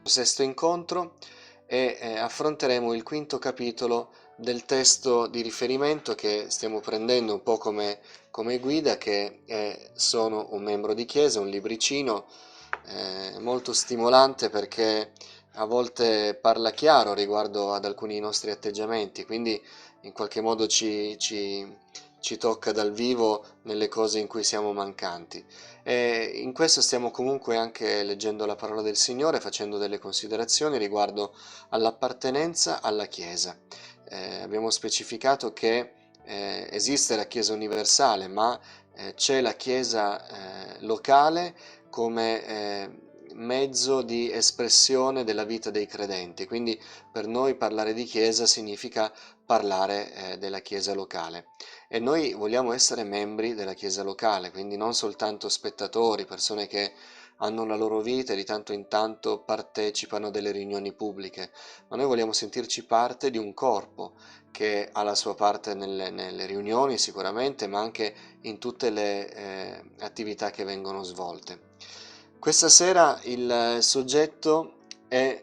sesto incontro e affronteremo il quinto capitolo del testo di riferimento che stiamo prendendo un po' come guida, che è Sono un membro di chiesa, un libricino molto stimolante perché a volte parla chiaro riguardo ad alcuni nostri atteggiamenti, quindi in qualche modo ci tocca dal vivo nelle cose in cui siamo mancanti. E in questo stiamo comunque anche leggendo la parola del Signore, facendo delle considerazioni riguardo all'appartenenza alla Chiesa. Abbiamo specificato che esiste la Chiesa universale, ma c'è la Chiesa locale come mezzo di espressione della vita dei credenti. Quindi per noi parlare di Chiesa significa parlare della Chiesa locale. E noi vogliamo essere membri della Chiesa locale, quindi non soltanto spettatori, persone che hanno la loro vita e di tanto in tanto partecipano delle riunioni pubbliche, ma noi vogliamo sentirci parte di un corpo che ha la sua parte nelle riunioni sicuramente, ma anche in tutte le attività che vengono svolte. Questa sera il soggetto è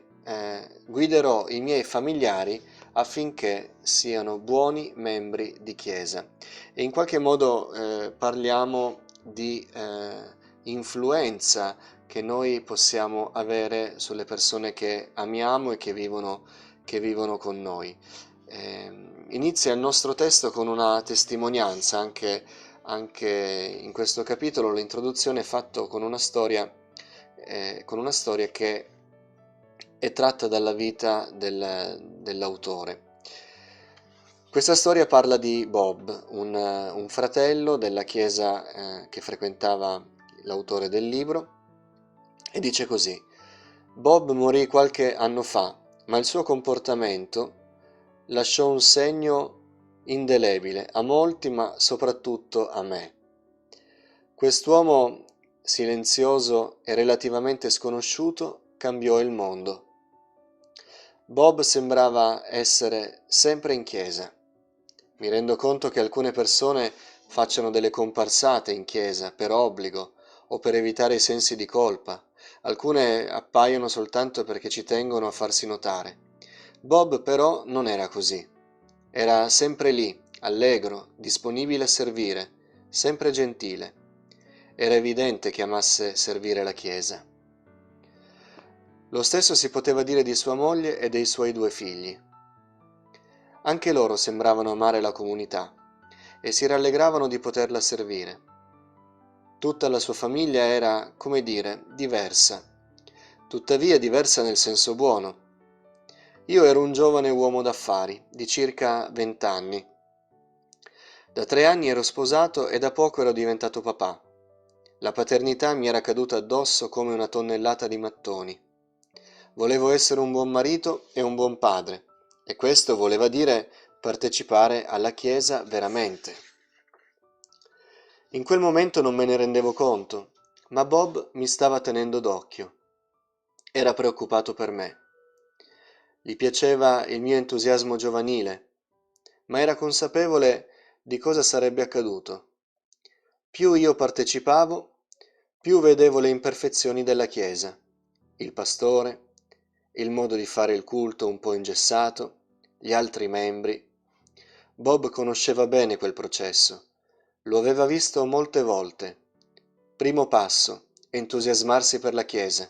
guiderò i miei familiari affinché siano buoni membri di chiesa, e in qualche modo parliamo di influenza che noi possiamo avere sulle persone che amiamo e che vivono con noi. Inizia il nostro testo con una testimonianza, anche in questo capitolo l'introduzione è fatta con una storia che è tratta dalla vita dell'autore. Questa storia parla di Bob, un fratello della chiesa che frequentava l'autore del libro, e dice così: Bob morì qualche anno fa, ma il suo comportamento lasciò un segno indelebile a molti, ma soprattutto a me. Quest'uomo silenzioso e relativamente sconosciuto cambiò il mondo. Bob sembrava essere sempre in chiesa. Mi rendo conto che alcune persone facciano delle comparsate in chiesa per obbligo o per evitare i sensi di colpa. Alcune appaiono soltanto perché ci tengono a farsi notare. Bob però non era così. Era sempre lì, allegro, disponibile a servire, sempre gentile. Era evidente che amasse servire la chiesa. Lo stesso si poteva dire di sua moglie e dei suoi 2 figli. Anche loro sembravano amare la comunità e si rallegravano di poterla servire. Tutta la sua famiglia era, come dire, diversa, tuttavia diversa nel senso buono. Io ero un giovane uomo d'affari, di circa 20 anni. Da 3 anni ero sposato e da poco ero diventato papà. La paternità mi era caduta addosso come una tonnellata di mattoni. Volevo essere un buon marito e un buon padre, e questo voleva dire partecipare alla Chiesa veramente. In quel momento non me ne rendevo conto, ma Bob mi stava tenendo d'occhio. Era preoccupato per me. Gli piaceva il mio entusiasmo giovanile, ma era consapevole di cosa sarebbe accaduto. Più io partecipavo, più vedevo le imperfezioni della Chiesa, il pastore, il modo di fare il culto un po' ingessato, gli altri membri. Bob conosceva bene quel processo. Lo aveva visto molte volte. Primo passo, entusiasmarsi per la Chiesa.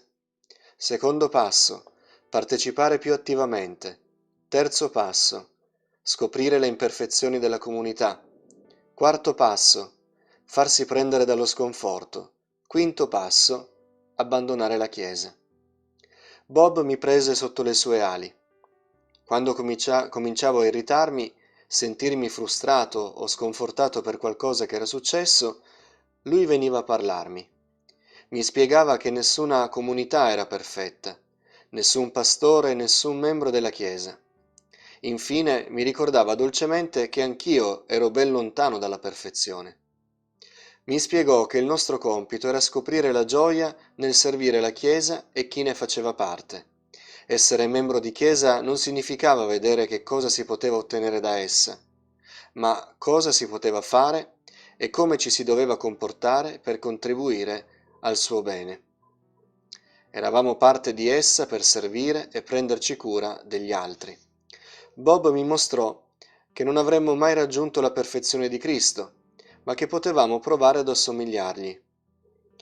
Secondo passo, partecipare più attivamente. Terzo passo, scoprire le imperfezioni della comunità. Quarto passo, farsi prendere dallo sconforto. Quinto passo, abbandonare la Chiesa. Bob mi prese sotto le sue ali. Quando cominciavo a irritarmi, sentirmi frustrato o sconfortato per qualcosa che era successo, lui veniva a parlarmi. Mi spiegava che nessuna comunità era perfetta, nessun pastore, nessun membro della Chiesa. Infine mi ricordava dolcemente che anch'io ero ben lontano dalla perfezione. Mi spiegò che il nostro compito era scoprire la gioia nel servire la Chiesa e chi ne faceva parte. Essere membro di Chiesa non significava vedere che cosa si poteva ottenere da essa, ma cosa si poteva fare e come ci si doveva comportare per contribuire al suo bene. Eravamo parte di essa per servire e prenderci cura degli altri. Bob mi mostrò che non avremmo mai raggiunto la perfezione di Cristo, ma che potevamo provare ad assomigliargli.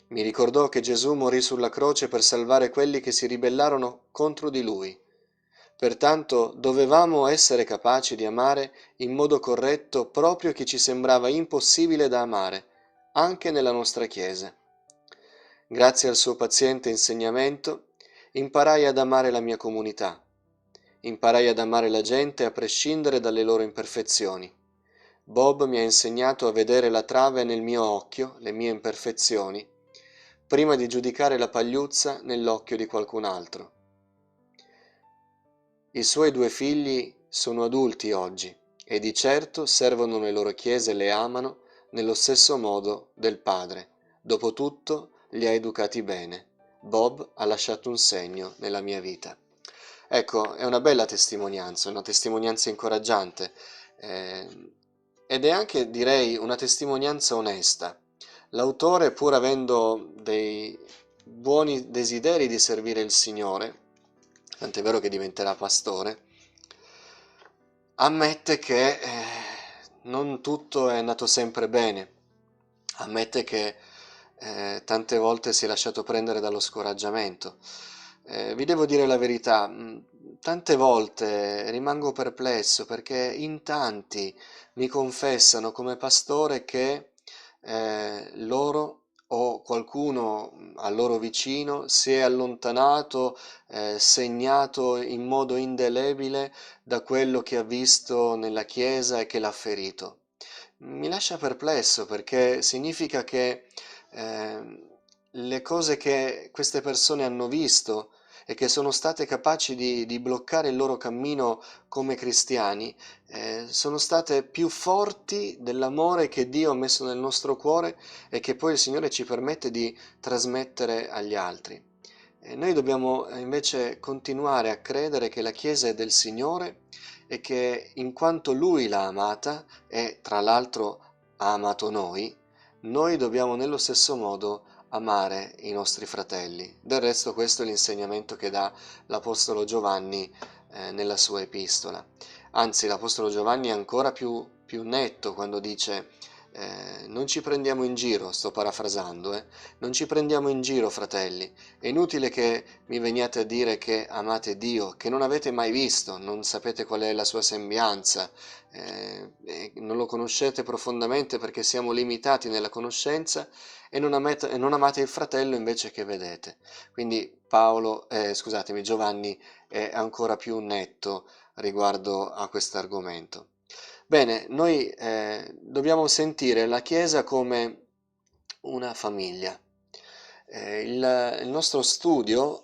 Mi ricordò che Gesù morì sulla croce per salvare quelli che si ribellarono contro di lui. Pertanto dovevamo essere capaci di amare in modo corretto proprio chi ci sembrava impossibile da amare, anche nella nostra Chiesa. Grazie al suo paziente insegnamento, imparai ad amare la mia comunità. Imparai ad amare la gente a prescindere dalle loro imperfezioni. Bob mi ha insegnato a vedere la trave nel mio occhio, le mie imperfezioni, prima di giudicare la pagliuzza nell'occhio di qualcun altro. I suoi 2 figli sono adulti oggi e di certo servono le loro chiese e le amano nello stesso modo del padre. Dopotutto li ha educati bene. Bob ha lasciato un segno nella mia vita. Ecco, è una bella testimonianza, una testimonianza incoraggiante ed è anche, direi, una testimonianza onesta. L'autore, pur avendo dei buoni desideri di servire il Signore, tant'è vero che diventerà pastore, ammette che non tutto è andato sempre bene, ammette che tante volte si è lasciato prendere dallo scoraggiamento. Vi devo dire la verità, tante volte rimango perplesso perché in tanti mi confessano come pastore che loro o qualcuno a loro vicino si è allontanato, segnato in modo indelebile da quello che ha visto nella Chiesa e che l'ha ferito. Mi lascia perplesso perché significa che le cose che queste persone hanno visto e che sono state capaci di bloccare il loro cammino come cristiani, sono state più forti dell'amore che Dio ha messo nel nostro cuore e che poi il Signore ci permette di trasmettere agli altri. E noi dobbiamo invece continuare a credere che la Chiesa è del Signore e che in quanto Lui l'ha amata e tra l'altro ha amato noi dobbiamo nello stesso modo amare i nostri fratelli. Del resto questo è l'insegnamento che dà l'Apostolo Giovanni nella sua epistola. Anzi, l'Apostolo Giovanni è ancora più netto quando dice non ci prendiamo in giro, sto parafrasando, non ci prendiamo in giro, fratelli. È inutile che mi veniate a dire che amate Dio, che non avete mai visto, non sapete qual è la sua sembianza, non lo conoscete profondamente perché siamo limitati nella conoscenza e non amate il fratello invece che vedete. Quindi Giovanni è ancora più netto riguardo a questo argomento. Bene, noi dobbiamo sentire la Chiesa come una famiglia. Il nostro studio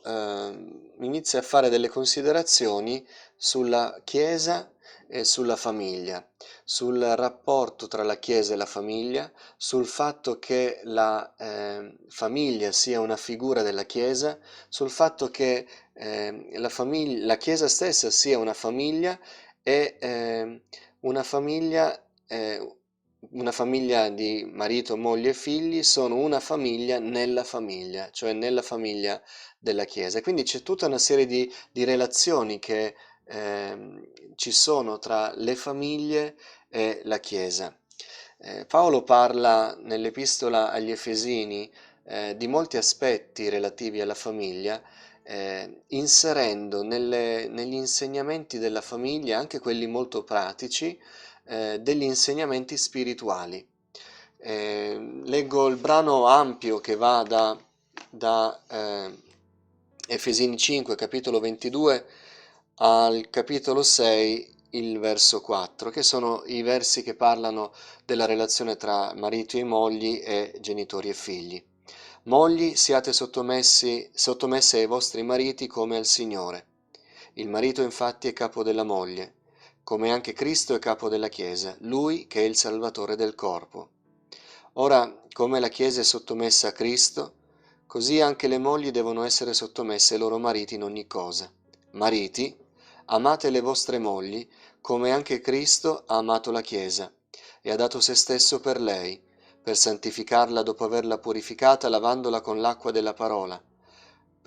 inizia a fare delle considerazioni sulla Chiesa e sulla famiglia, sul rapporto tra la Chiesa e la famiglia, sul fatto che la famiglia sia una figura della Chiesa, sul fatto che la Chiesa stessa sia una famiglia e eh, una famiglia di marito, moglie e figli sono una famiglia nella famiglia, cioè nella famiglia della Chiesa. Quindi c'è tutta una serie di relazioni che ci sono tra le famiglie e la Chiesa. Paolo parla nell'Epistola agli Efesini di molti aspetti relativi alla famiglia, inserendo negli insegnamenti della famiglia, anche quelli molto pratici, degli insegnamenti spirituali. Leggo il brano ampio che va da Efesini 5, capitolo 22, al capitolo 6, il verso 4, che sono i versi che parlano della relazione tra mariti e mogli e genitori e figli. Mogli, siate sottomesse ai vostri mariti come al Signore. Il marito infatti è capo della moglie, come anche Cristo è capo della Chiesa, lui che è il Salvatore del corpo. Ora, come la Chiesa è sottomessa a Cristo, così anche le mogli devono essere sottomesse ai loro mariti in ogni cosa. Mariti, amate le vostre mogli, come anche Cristo ha amato la Chiesa e ha dato se stesso per lei, per santificarla dopo averla purificata lavandola con l'acqua della parola,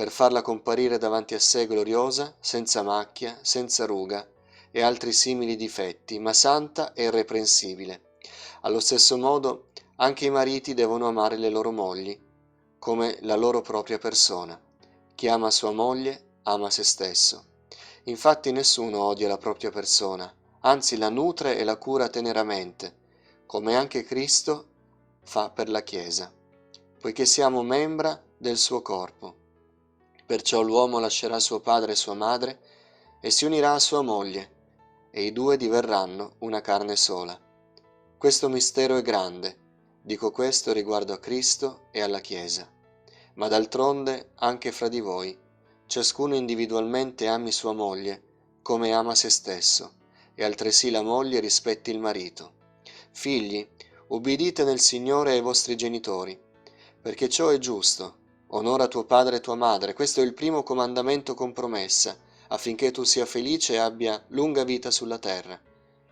per farla comparire davanti a sé gloriosa, senza macchia, senza ruga e altri simili difetti, ma santa e irreprensibile. Allo stesso modo, anche i mariti devono amare le loro mogli, come la loro propria persona. Chi ama sua moglie ama se stesso. Infatti nessuno odia la propria persona, anzi la nutre e la cura teneramente, come anche Cristo fa per la Chiesa, poiché siamo membra del suo corpo. Perciò l'uomo lascerà suo padre e sua madre e si unirà a sua moglie, e i due diverranno una carne sola. Questo mistero è grande, dico questo riguardo a Cristo e alla Chiesa. Ma d'altronde anche fra di voi, ciascuno individualmente ami sua moglie, come ama se stesso, e altresì la moglie rispetti il marito. Figli, ubbidite nel Signore ai vostri genitori, perché ciò è giusto. Onora tuo padre e tua madre, questo è il primo comandamento con promessa, affinché tu sia felice e abbia lunga vita sulla terra.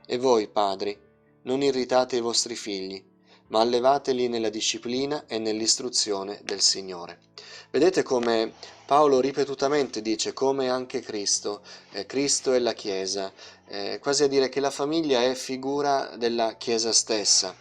E voi, padri, non irritate i vostri figli, ma allevateli nella disciplina e nell'istruzione del Signore. Vedete come Paolo ripetutamente dice come anche Cristo, Cristo è la Chiesa, quasi a dire che la famiglia è figura della Chiesa stessa.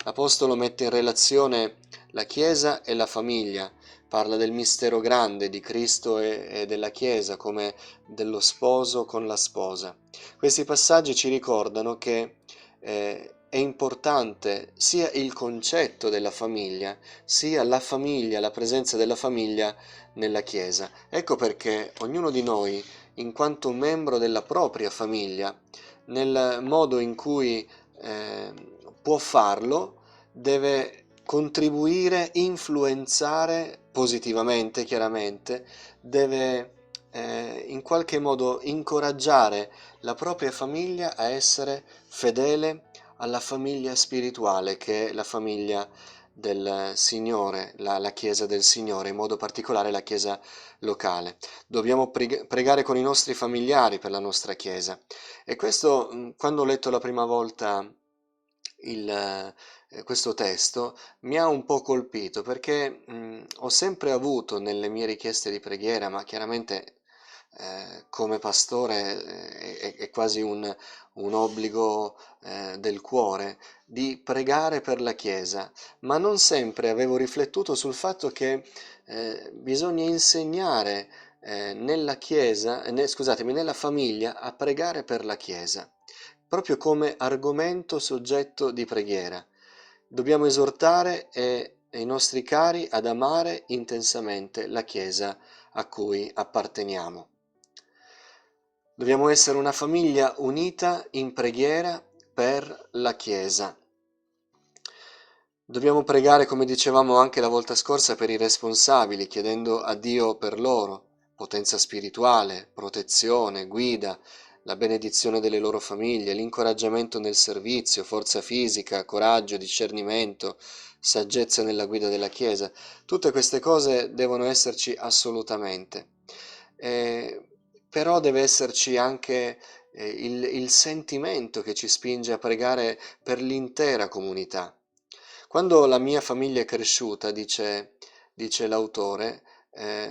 L'Apostolo mette in relazione la Chiesa e la famiglia, parla del mistero grande di Cristo e della Chiesa come dello sposo con la sposa. Questi passaggi ci ricordano che è importante sia il concetto della famiglia, sia la famiglia, la presenza della famiglia nella Chiesa. Ecco perché ognuno di noi, in quanto membro della propria famiglia, nel modo in cui eh, può farlo, deve contribuire, influenzare positivamente, chiaramente, deve in qualche modo incoraggiare la propria famiglia a essere fedele alla famiglia spirituale che è la famiglia del Signore, la Chiesa del Signore, in modo particolare la Chiesa locale. Dobbiamo pregare con i nostri familiari per la nostra Chiesa. E questo, quando ho letto la prima volta questo testo, mi ha un po' colpito perché ho sempre avuto nelle mie richieste di preghiera, ma chiaramente come pastore è quasi un obbligo del cuore, di pregare per la Chiesa, ma non sempre avevo riflettuto sul fatto che bisogna insegnare nella Chiesa, scusatemi, nella famiglia a pregare per la Chiesa, proprio come argomento soggetto di preghiera. Dobbiamo esortare i nostri cari ad amare intensamente la Chiesa a cui apparteniamo. Dobbiamo essere una famiglia unita in preghiera per la Chiesa. Dobbiamo pregare, come dicevamo anche la volta scorsa, per i responsabili, chiedendo a Dio per loro potenza spirituale, protezione, guida, la benedizione delle loro famiglie, l'incoraggiamento nel servizio, forza fisica, coraggio, discernimento, saggezza nella guida della Chiesa. Tutte queste cose devono esserci assolutamente. Però deve esserci anche il sentimento che ci spinge a pregare per l'intera comunità. Quando la mia famiglia è cresciuta, dice l'autore,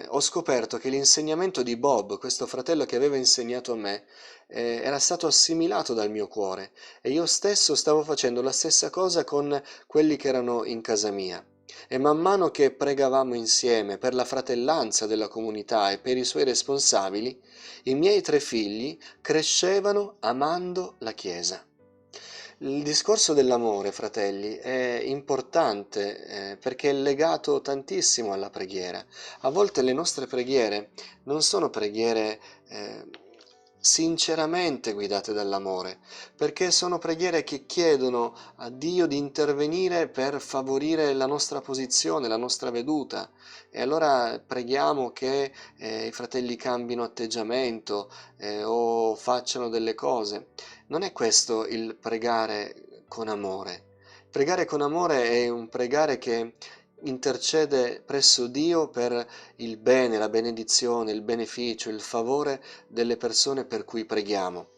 ho scoperto che l'insegnamento di Bob, questo fratello che aveva insegnato a me, era stato assimilato dal mio cuore e io stesso stavo facendo la stessa cosa con quelli che erano in casa mia. E man mano che pregavamo insieme per la fratellanza della comunità e per i suoi responsabili, i miei 3 figli crescevano amando la Chiesa. Il discorso dell'amore, fratelli, è importante perché è legato tantissimo alla preghiera. A volte le nostre preghiere non sono preghiere sinceramente guidate dall'amore, perché sono preghiere che chiedono a Dio di intervenire per favorire la nostra posizione, la nostra veduta. E allora preghiamo che i fratelli cambino atteggiamento o facciano delle cose. Non è questo il pregare con amore. Pregare con amore è un pregare che intercede presso Dio per il bene, la benedizione, il beneficio, il favore delle persone per cui preghiamo.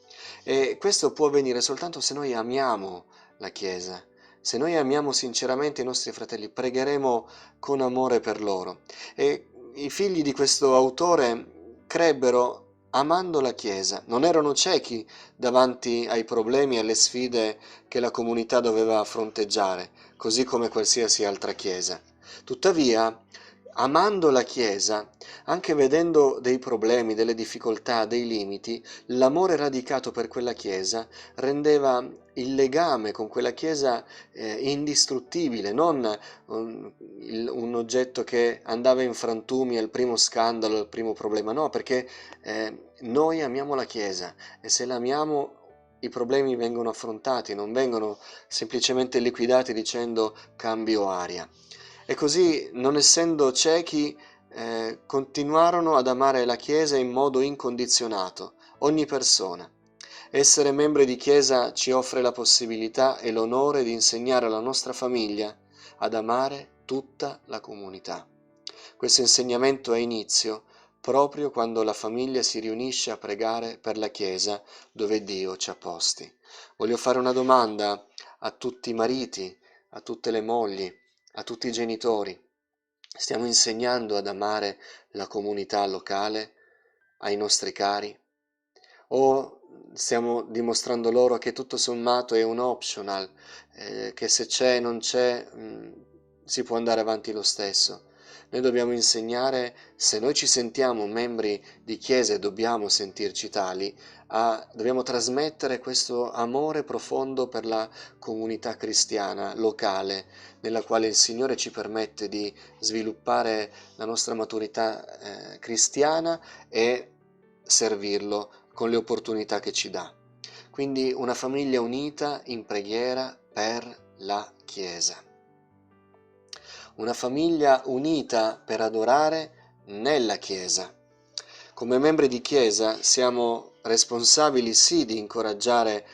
E questo può avvenire soltanto se noi amiamo la Chiesa. Se noi amiamo sinceramente i nostri fratelli, pregheremo con amore per loro. E i figli di questo autore crebbero amando la Chiesa, non erano ciechi davanti ai problemi e alle sfide che la comunità doveva fronteggiare, così come qualsiasi altra Chiesa. Tuttavia, amando la Chiesa, anche vedendo dei problemi, delle difficoltà, dei limiti, l'amore radicato per quella Chiesa rendeva il legame con quella Chiesa indistruttibile, non un oggetto che andava in frantumi al primo scandalo, al primo problema, no, perché noi amiamo la Chiesa e se la amiamo i problemi vengono affrontati, non vengono semplicemente liquidati dicendo cambio aria. E così, non essendo ciechi, continuarono ad amare la Chiesa in modo incondizionato, ogni persona. Essere membri di Chiesa ci offre la possibilità e l'onore di insegnare alla nostra famiglia ad amare tutta la comunità. Questo insegnamento ha inizio proprio quando la famiglia si riunisce a pregare per la Chiesa dove Dio ci ha posti. Voglio fare una domanda a tutti i mariti, a tutte le mogli, a tutti i genitori. Stiamo insegnando ad amare la comunità locale, ai nostri cari? O stiamo dimostrando loro che tutto sommato è un optional, che se c'è, non c'è, si può andare avanti lo stesso? Noi dobbiamo insegnare, se noi ci sentiamo membri di chiese e dobbiamo sentirci tali, dobbiamo trasmettere questo amore profondo per la comunità cristiana locale, nella quale il Signore ci permette di sviluppare la nostra maturità cristiana e servirlo con le opportunità che ci dà. Quindi una famiglia unita in preghiera per la Chiesa. Una famiglia unita per adorare nella Chiesa. Come membri di Chiesa siamo responsabili sì di incoraggiare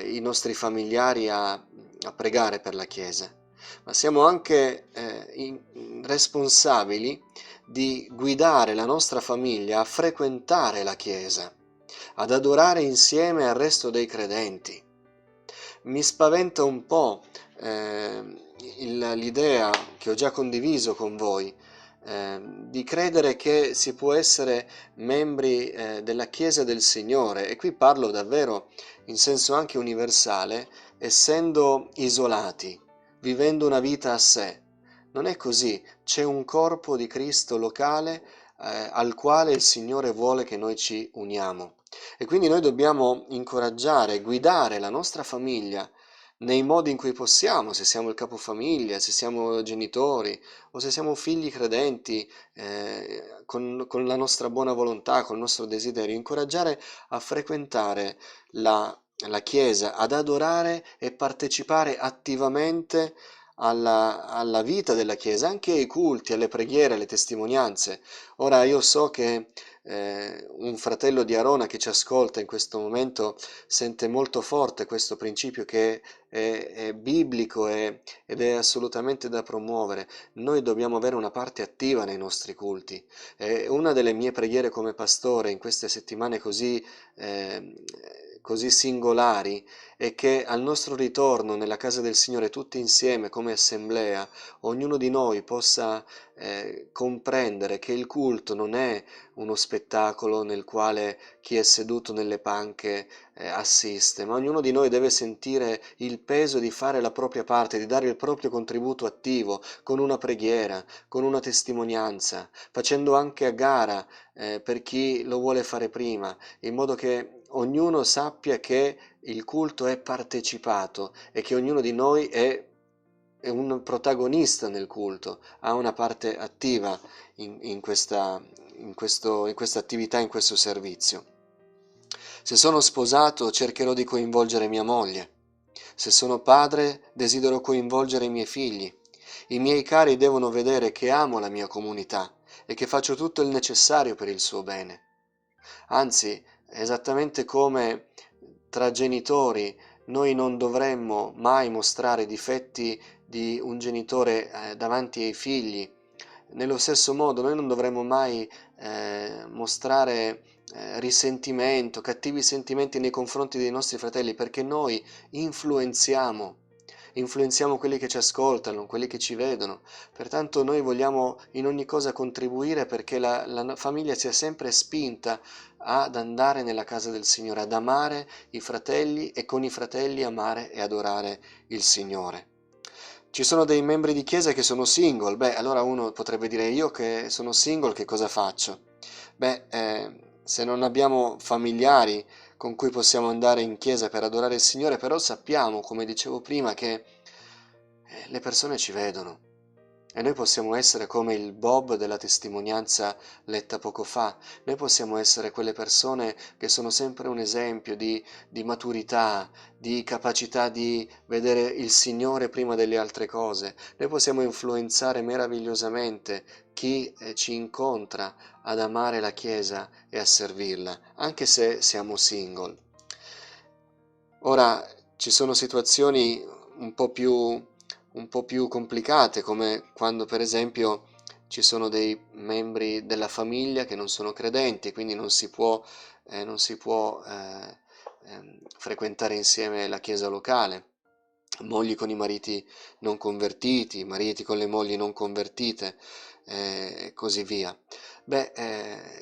i nostri familiari a pregare per la Chiesa, ma siamo anche responsabili di guidare la nostra famiglia a frequentare la Chiesa, ad adorare insieme al resto dei credenti. Mi spaventa un po' l'idea che ho già condiviso con voi, di credere che si può essere membri della Chiesa del Signore, e qui parlo davvero in senso anche universale, essendo isolati, vivendo una vita a sé. Non è così, c'è un corpo di Cristo locale al quale il Signore vuole che noi ci uniamo. E quindi noi dobbiamo incoraggiare, guidare la nostra famiglia nei modi in cui possiamo, se siamo il capofamiglia, se siamo genitori o se siamo figli credenti, con la nostra buona volontà, con il nostro desiderio, incoraggiare a frequentare la Chiesa, ad adorare e partecipare attivamente alla vita della Chiesa, anche ai culti, alle preghiere, alle testimonianze. Ora io so che un fratello di Arona che ci ascolta in questo momento sente molto forte questo principio che è biblico ed è assolutamente da promuovere. Noi dobbiamo avere una parte attiva nei nostri culti. Una delle mie preghiere come pastore in queste settimane così singolari è che al nostro ritorno nella casa del Signore tutti insieme come assemblea, ognuno di noi possa comprendere che il culto non è uno spettacolo nel quale chi è seduto nelle panche assiste, ma ognuno di noi deve sentire il peso di fare la propria parte, di dare il proprio contributo attivo, con una preghiera, con una testimonianza, facendo anche a gara per chi lo vuole fare prima, in modo che ognuno sappia che il culto è partecipato e che ognuno di noi è un protagonista nel culto, ha una parte attiva in questa attività, in questo servizio. Se sono sposato, cercherò di coinvolgere mia moglie. Se sono padre, desidero coinvolgere i miei figli. I miei cari devono vedere che amo la mia comunità e che faccio tutto il necessario per il suo bene. Anzi, esattamente come tra genitori, noi non dovremmo mai mostrare i difetti di un genitore davanti ai figli. Nello stesso modo, noi non dovremmo mai mostrare risentimento, cattivi sentimenti nei confronti dei nostri fratelli, perché noi influenziamo influenziamo quelli che ci ascoltano, quelli che ci vedono. Pertanto noi vogliamo in ogni cosa contribuire perché la famiglia sia sempre spinta ad andare nella casa del Signore, ad amare i fratelli e con i fratelli amare e adorare il Signore. Ci sono dei membri di chiesa che sono single, beh, allora uno potrebbe dire io che sono single che cosa faccio? Beh, se non abbiamo familiari con cui possiamo andare in chiesa per adorare il Signore, però sappiamo, come dicevo prima, che le persone ci vedono. E noi possiamo essere come il Bob della testimonianza letta poco fa. Noi possiamo essere quelle persone che sono sempre un esempio di maturità, di capacità di vedere il Signore prima delle altre cose. Noi possiamo influenzare meravigliosamente chi ci incontra ad amare la Chiesa e a servirla, anche se siamo single. Ora, ci sono situazioni un po' più, un po' più complicate, come quando per esempio ci sono dei membri della famiglia che non sono credenti, quindi non si può frequentare insieme la chiesa locale, mogli con i mariti non convertiti, mariti con le mogli non convertite, e così via. Beh,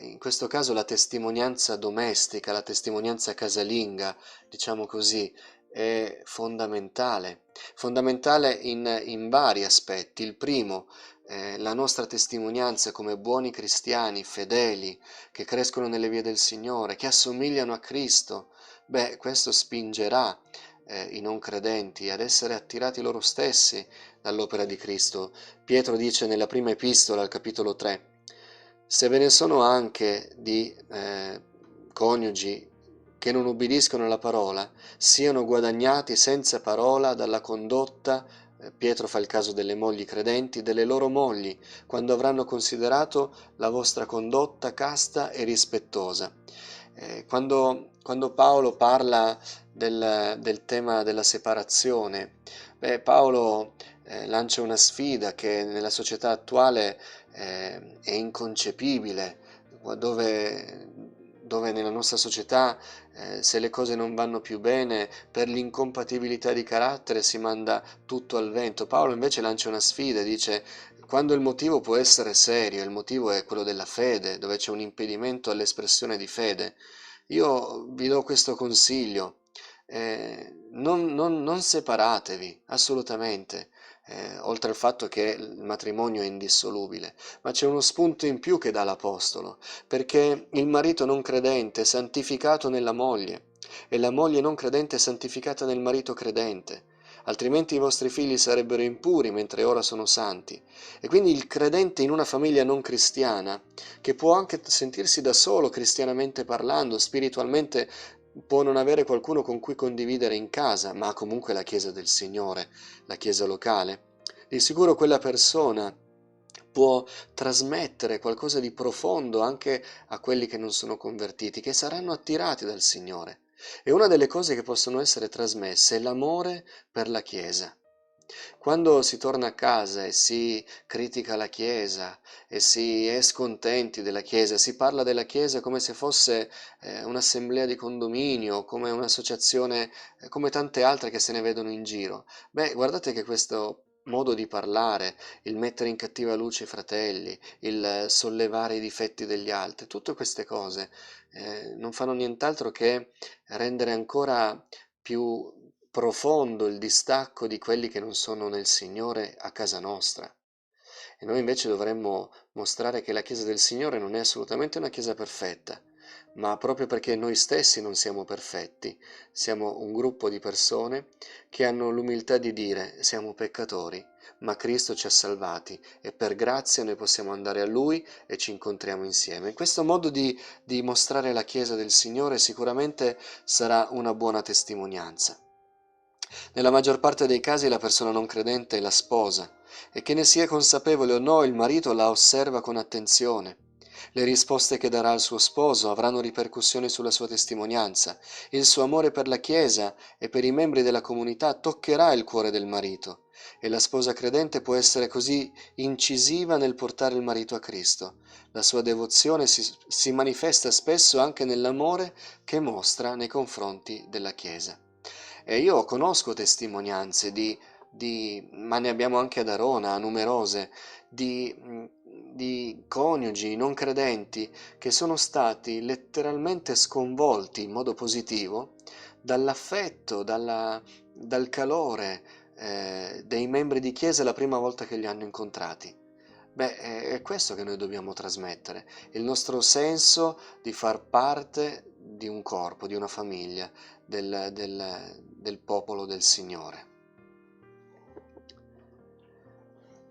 in questo caso la testimonianza domestica, la testimonianza casalinga, diciamo così, è fondamentale in vari aspetti. Il primo, la nostra testimonianza come buoni cristiani, fedeli, che crescono nelle vie del Signore, che assomigliano a Cristo. Beh, questo spingerà i non credenti ad essere attirati loro stessi dall'opera di Cristo. Pietro dice nella prima epistola, al capitolo 3, se ve ne sono anche di coniugi che non ubbidiscono alla parola, siano guadagnati senza parola dalla condotta, Pietro fa il caso delle mogli credenti, delle loro mogli, quando avranno considerato la vostra condotta casta e rispettosa. Quando Paolo parla del tema della separazione, beh, Paolo lancia una sfida che nella società attuale è inconcepibile, dove nella nostra società se le cose non vanno più bene per l'incompatibilità di carattere si manda tutto al vento. Paolo invece lancia una sfida, dice quando il motivo può essere serio, il motivo è quello della fede, dove c'è un impedimento all'espressione di fede. Io vi do questo consiglio, non separatevi, assolutamente, oltre al fatto che il matrimonio è indissolubile, ma c'è uno spunto in più che dà l'Apostolo, perché il marito non credente è santificato nella moglie e la moglie non credente è santificata nel marito credente. Altrimenti i vostri figli sarebbero impuri mentre ora sono santi. E quindi il credente in una famiglia non cristiana, che può anche sentirsi da solo cristianamente parlando, spiritualmente può non avere qualcuno con cui condividere in casa, ma ha comunque la Chiesa del Signore, la Chiesa locale. Di sicuro quella persona può trasmettere qualcosa di profondo anche a quelli che non sono convertiti, che saranno attirati dal Signore. E una delle cose che possono essere trasmesse è l'amore per la Chiesa. Quando si torna a casa e si critica la Chiesa e si è scontenti della Chiesa, si parla della Chiesa come se fosse un'assemblea di condominio, come un'associazione, come tante altre che se ne vedono in giro. Beh, guardate che questo modo di parlare, il mettere in cattiva luce i fratelli, il sollevare i difetti degli altri, tutte queste cose non fanno nient'altro che rendere ancora più profondo il distacco di quelli che non sono nel Signore a casa nostra. E noi invece dovremmo mostrare che la Chiesa del Signore non è assolutamente una Chiesa perfetta, ma proprio perché noi stessi non siamo perfetti, siamo un gruppo di persone che hanno l'umiltà di dire siamo peccatori, ma Cristo ci ha salvati e per grazia noi possiamo andare a Lui e ci incontriamo insieme. Questo modo di mostrare la Chiesa del Signore sicuramente sarà una buona testimonianza. Nella maggior parte dei casi la persona non credente è la sposa, e che ne sia consapevole o no il marito la osserva con attenzione. Le risposte che darà al suo sposo avranno ripercussioni sulla sua testimonianza. Il suo amore per la Chiesa e per i membri della comunità toccherà il cuore del marito, e la sposa credente può essere così incisiva nel portare il marito a Cristo. La sua devozione si manifesta spesso anche nell'amore che mostra nei confronti della Chiesa. E io conosco testimonianze di ma ne abbiamo anche ad Arona, numerose, di coniugi non credenti che sono stati letteralmente sconvolti in modo positivo dall'affetto, dal calore dei membri di chiesa la prima volta che li hanno incontrati. Beh, è questo che noi dobbiamo trasmettere, il nostro senso di far parte di un corpo, di una famiglia, del popolo del Signore.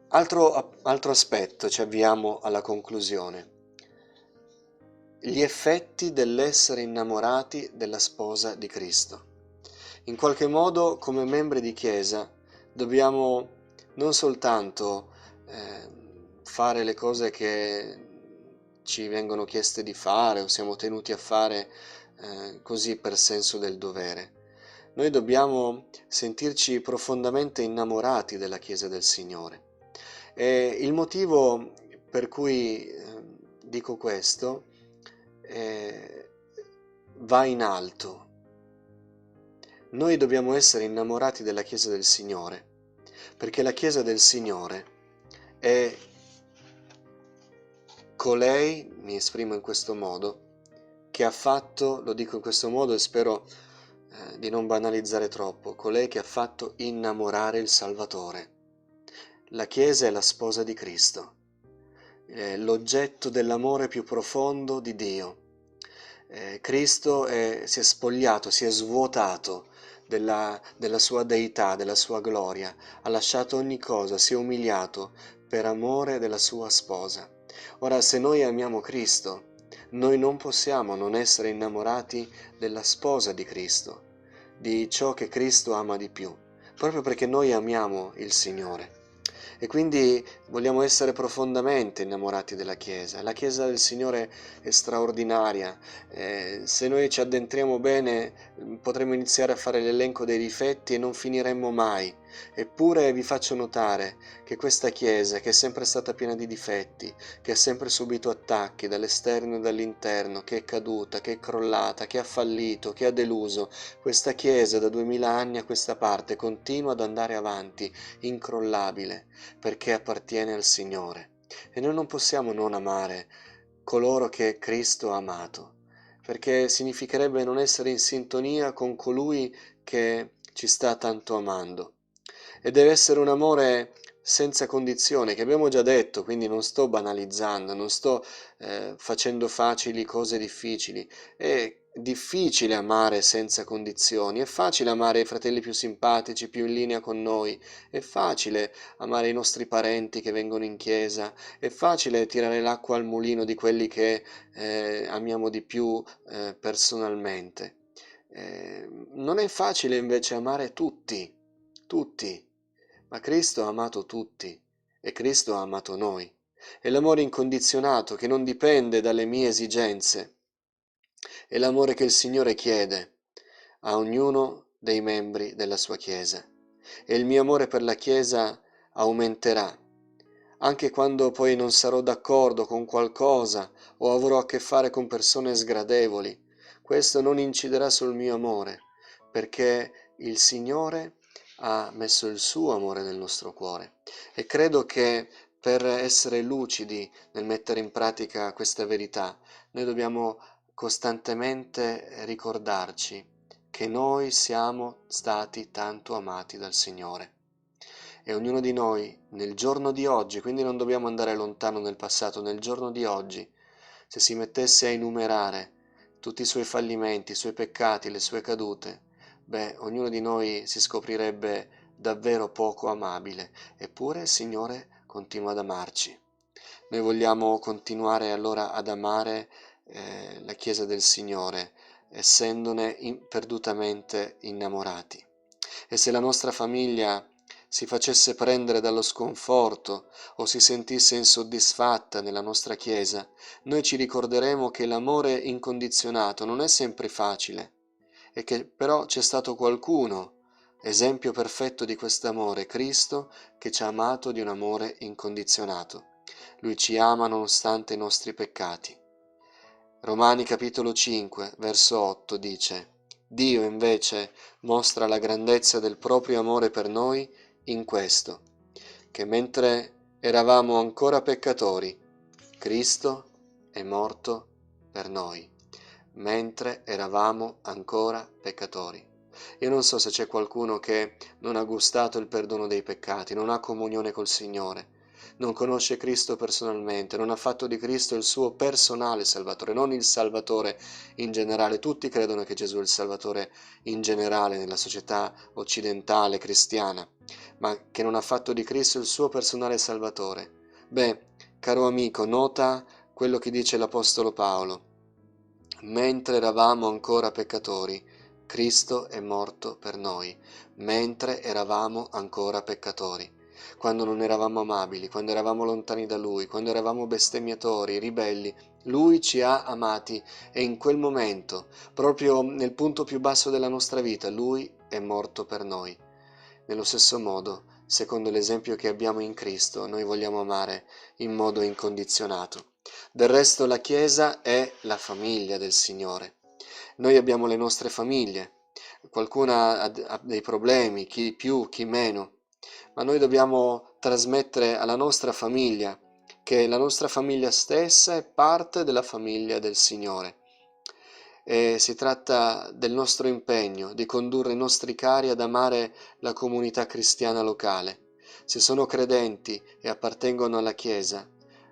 Altro aspetto, ci avviamo alla conclusione. Gli effetti dell'essere innamorati della sposa di Cristo. In qualche modo, come membri di Chiesa, dobbiamo non soltanto fare le cose che ci vengono chieste di fare o siamo tenuti a fare così per senso del dovere. Noi dobbiamo sentirci profondamente innamorati della Chiesa del Signore. E il motivo per cui dico questo va in alto. Noi dobbiamo essere innamorati della Chiesa del Signore, perché la Chiesa del Signore è colei, mi esprimo in questo modo, che ha fatto, lo dico in questo modo e spero di non banalizzare troppo, colei che ha fatto innamorare il Salvatore. La Chiesa è la sposa di Cristo, l'oggetto dell'amore più profondo di Dio. Cristo si è spogliato, si è svuotato della sua deità, della sua gloria, ha lasciato ogni cosa, si è umiliato per amore della sua sposa. Ora, se noi amiamo Cristo, noi non possiamo non essere innamorati della sposa di Cristo, di ciò che Cristo ama di più, proprio perché noi amiamo il Signore. E quindi vogliamo essere profondamente innamorati della Chiesa. La Chiesa del Signore è straordinaria. Se noi ci addentriamo bene potremmo iniziare a fare l'elenco dei difetti e non finiremmo mai. Eppure vi faccio notare che questa Chiesa, che è sempre stata piena di difetti, che ha sempre subito attacchi dall'esterno e dall'interno, che è caduta, che è crollata, che ha fallito, che ha deluso, questa Chiesa da 2000 anni a questa parte continua ad andare avanti, incrollabile, perché appartiene al Signore. E noi non possiamo non amare coloro che Cristo ha amato, perché significherebbe non essere in sintonia con colui che ci sta tanto amando. E deve essere un amore senza condizione, che abbiamo già detto, quindi non sto banalizzando, non sto facendo facili cose difficili. È difficile amare senza condizioni, è facile amare i fratelli più simpatici, più in linea con noi, è facile amare i nostri parenti che vengono in chiesa, è facile tirare l'acqua al mulino di quelli che amiamo di più personalmente. Non è facile invece amare tutti, tutti, ma Cristo ha amato tutti e Cristo ha amato noi. È l'amore incondizionato che non dipende dalle mie esigenze, è l'amore che il Signore chiede a ognuno dei membri della sua Chiesa. E il mio amore per la Chiesa aumenterà, anche quando poi non sarò d'accordo con qualcosa o avrò a che fare con persone sgradevoli. Questo non inciderà sul mio amore, perché il Signore ha messo il suo amore nel nostro cuore. E credo che per essere lucidi nel mettere in pratica questa verità, noi dobbiamo costantemente ricordarci che noi siamo stati tanto amati dal Signore. E ognuno di noi, nel giorno di oggi, quindi non dobbiamo andare lontano nel passato, nel giorno di oggi, se si mettesse a enumerare tutti i suoi fallimenti, i suoi peccati, le sue cadute, beh, ognuno di noi si scoprirebbe davvero poco amabile, eppure il Signore continua ad amarci. Noi vogliamo continuare allora ad amare la Chiesa del Signore, essendone perdutamente innamorati. E se la nostra famiglia si facesse prendere dallo sconforto o si sentisse insoddisfatta nella nostra Chiesa, noi ci ricorderemo che l'amore incondizionato non è sempre facile e che però c'è stato qualcuno, esempio perfetto di quest'amore, Cristo, che ci ha amato di un amore incondizionato. Lui ci ama nonostante i nostri peccati. Romani capitolo 5, verso 8 dice: Dio invece mostra la grandezza del proprio amore per noi in questo, che mentre eravamo ancora peccatori, Cristo è morto per noi. Mentre eravamo ancora peccatori. Io non so se c'è qualcuno che non ha gustato il perdono dei peccati, non ha comunione col Signore, non conosce Cristo personalmente, non ha fatto di Cristo il suo personale Salvatore, non il Salvatore in generale. Tutti credono che Gesù è il Salvatore in generale nella società occidentale cristiana, ma che non ha fatto di Cristo il suo personale Salvatore. Beh, caro amico, nota quello che dice l'Apostolo Paolo. Mentre eravamo ancora peccatori, Cristo è morto per noi. Mentre eravamo ancora peccatori. Quando non eravamo amabili, quando eravamo lontani da Lui, quando eravamo bestemmiatori, ribelli, Lui ci ha amati e in quel momento, proprio nel punto più basso della nostra vita, Lui è morto per noi. Nello stesso modo, secondo l'esempio che abbiamo in Cristo, noi vogliamo amare in modo incondizionato. Del resto la Chiesa è la famiglia del Signore. Noi abbiamo le nostre famiglie, qualcuna ha dei problemi, chi più, chi meno, ma noi dobbiamo trasmettere alla nostra famiglia che la nostra famiglia stessa è parte della famiglia del Signore. E si tratta del nostro impegno di condurre i nostri cari ad amare la comunità cristiana locale. Se sono credenti e appartengono alla Chiesa,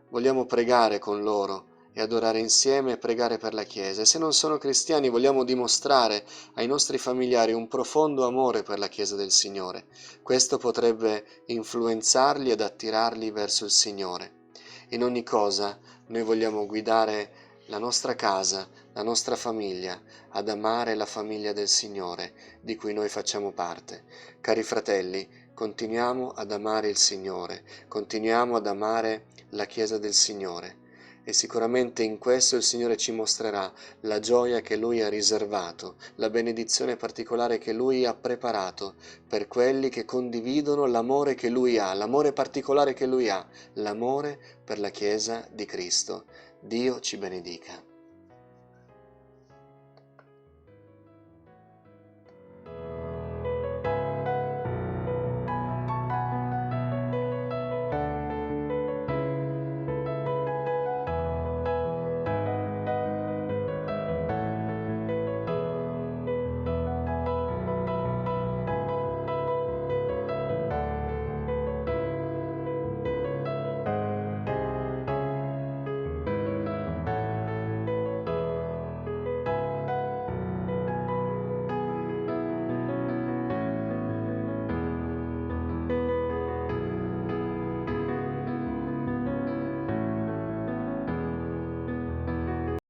vogliamo pregare con loro e adorare insieme e pregare per la Chiesa. E se non sono cristiani, vogliamo dimostrare ai nostri familiari un profondo amore per la Chiesa del Signore. Questo potrebbe influenzarli ed attirarli verso il Signore. In ogni cosa, noi vogliamo guidare la nostra casa, la nostra famiglia, ad amare la famiglia del Signore, di cui noi facciamo parte. Cari fratelli, continuiamo ad amare il Signore, continuiamo ad amare la Chiesa del Signore e sicuramente in questo il Signore ci mostrerà la gioia che Lui ha riservato, la benedizione particolare che Lui ha preparato per quelli che condividono l'amore che Lui ha, l'amore particolare che Lui ha, l'amore per la Chiesa di Cristo. Dio ci benedica.